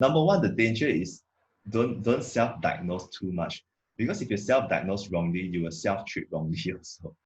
Number one, the danger is don't self-diagnose too much, because if you self-diagnose wrongly, you will self-treat wrongly also.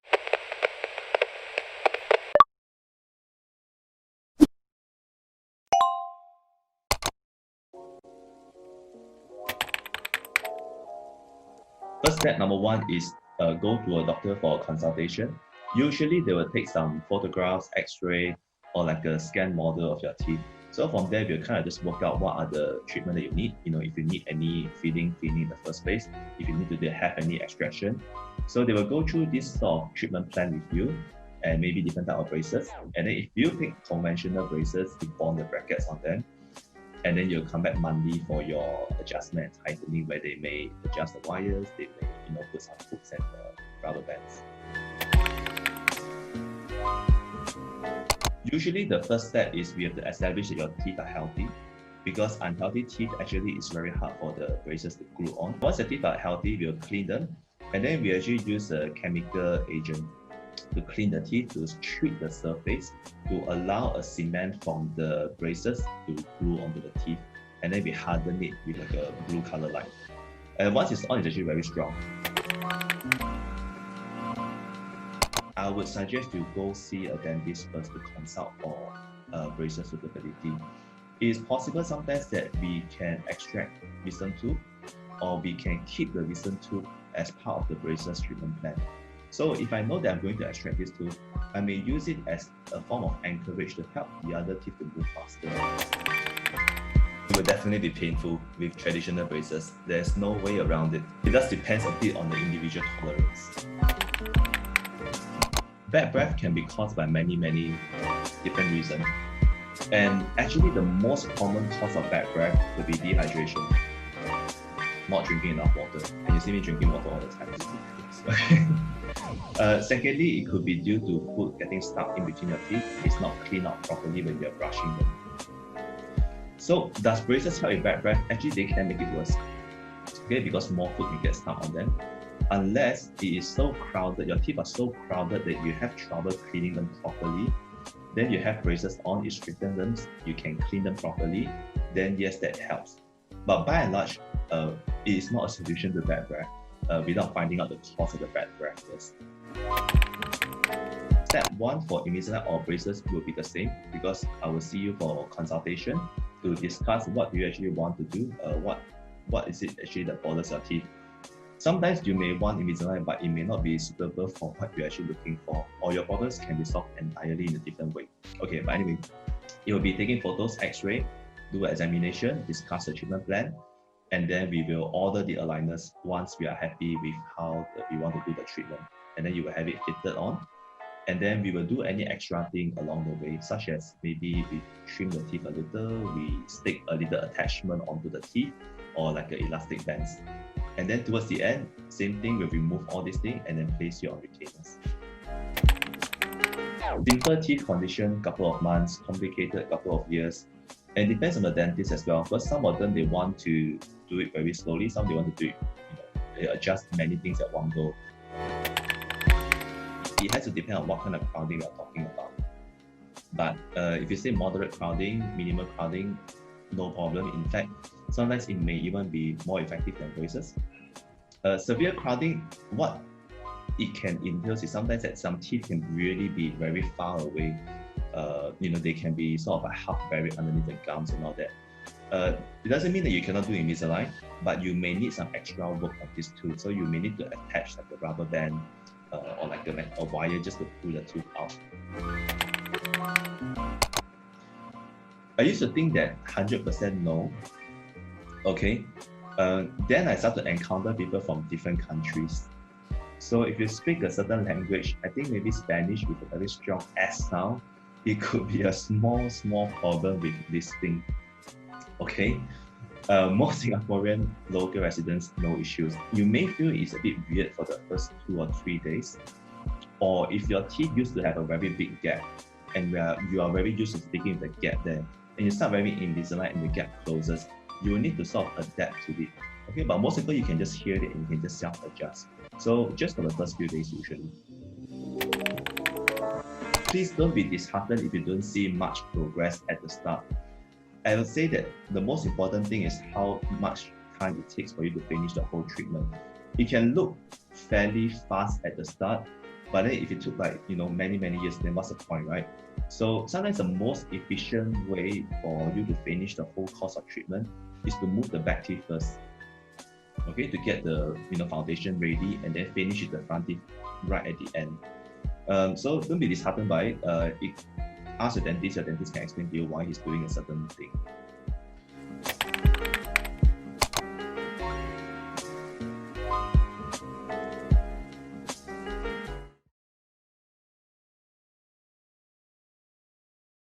First step, number one, is go to a doctor for a consultation. Usually they will take some photographs, x-ray, or like a scan model of your teeth. So from there, we'll kind of just work out what are the treatment that you need. If you need any filling, cleaning in the first place, if you need to have any extraction. So they will go through this sort of treatment plan with you, and maybe different type of braces. And then if you pick conventional braces, you bond the brackets on them. And then you'll come back monthly for your adjustment and tightening, where they may adjust the wires, they may put some hooks and rubber bands. Usually the first step is we have to establish that your teeth are healthy, because unhealthy teeth actually is very hard for the braces to glue on. Once the teeth are healthy, we'll clean them, and then we actually use a chemical agent to clean the teeth, to treat the surface, to allow a cement from the braces to glue onto the teeth, and then we harden it with like a blue color light. And once it's on, it's actually very strong. I would suggest you go see a dentist first to consult for braces suitability. It is possible sometimes that we can extract wisdom tooth, or we can keep the wisdom tooth as part of the braces treatment plan. So if I know that I'm going to extract this tooth, I may use it as a form of anchorage to help the other teeth to move faster. It will definitely be painful with traditional braces. There's no way around it. It just depends a bit on the individual tolerance. Bad breath can be caused by many different reasons. And actually the most common cause of bad breath would be dehydration. Not drinking enough water. And you see me drinking water all the time. Secondly, it could be due to food getting stuck in between your teeth. It's not cleaned out properly when you're brushing them. So does braces help with bad breath? Actually, they can make it worse. Okay, because more food can get stuck on them. Unless it is so crowded, your teeth are so crowded that you have trouble cleaning them properly, then you have braces on, it straightens them, you can clean them properly, then yes, that helps. But by and large, it is not a solution to bad breath without finding out the cause of the bad breath first. Step 1 for Invisalign or braces will be the same, because I will see you for consultation to discuss what you actually want to do, what is it actually that bothers your teeth. Sometimes you may want Invisalign, but it may not be suitable for what you're actually looking for, or your problems can be solved entirely in a different way. Okay, but anyway, it will be taking photos, x-ray, do an examination, discuss the treatment plan, and then we will order the aligners once we are happy with how we want to do the treatment. And then you will have it fitted on. And then we will do any extra thing along the way, such as maybe we trim the teeth a little, we stick a little attachment onto the teeth, or like an elastic bands. And then towards the end, same thing, we'll remove all these things and then place you on retainers. Simple teeth condition, couple of months, complicated, couple of years. And it depends on the dentist as well, because some of them, they want to do it very slowly, some they want to do it, they adjust many things at one go. It has to depend on what kind of crowding you're talking about. But if you say moderate crowding, minimal crowding, no problem. In fact, sometimes it may even be more effective than braces. Severe crowding, what it can entail is sometimes that some teeth can really be very far away. They can be sort of a half buried underneath the gums and all that. It doesn't mean that you cannot do Invisalign, but you may need some extra work of this tooth. So you may need to attach like a rubber band or like a wire just to pull the tooth out. I used to think that 100% no. Okay, then I started to encounter people from different countries. So if you speak a certain language, I think maybe Spanish with a very strong S sound, it could be a small problem with this thing. Okay, most Singaporean local residents, no issues. You may feel it's a bit weird for the first 2 or 3 days, or if your teeth used to have a very big gap, and you are very used to sticking with the gap there, and you start wearing Invisalign and the gap closes, you will need to sort of adapt to it. Okay, but most people, you can just hear it and you can just self-adjust. So just for the first few days usually. Please don't be disheartened if you don't see much progress at the start. I would say that the most important thing is how much time it takes for you to finish the whole treatment. It can look fairly fast at the start, but then if it took like, many years, then what's the point, right? So sometimes the most efficient way for you to finish the whole course of treatment is to move the back teeth first, okay, to get the foundation ready, and then finish with the front teeth right at the end. So don't be disheartened by it. Ask your dentist can explain to you why he's doing a certain thing.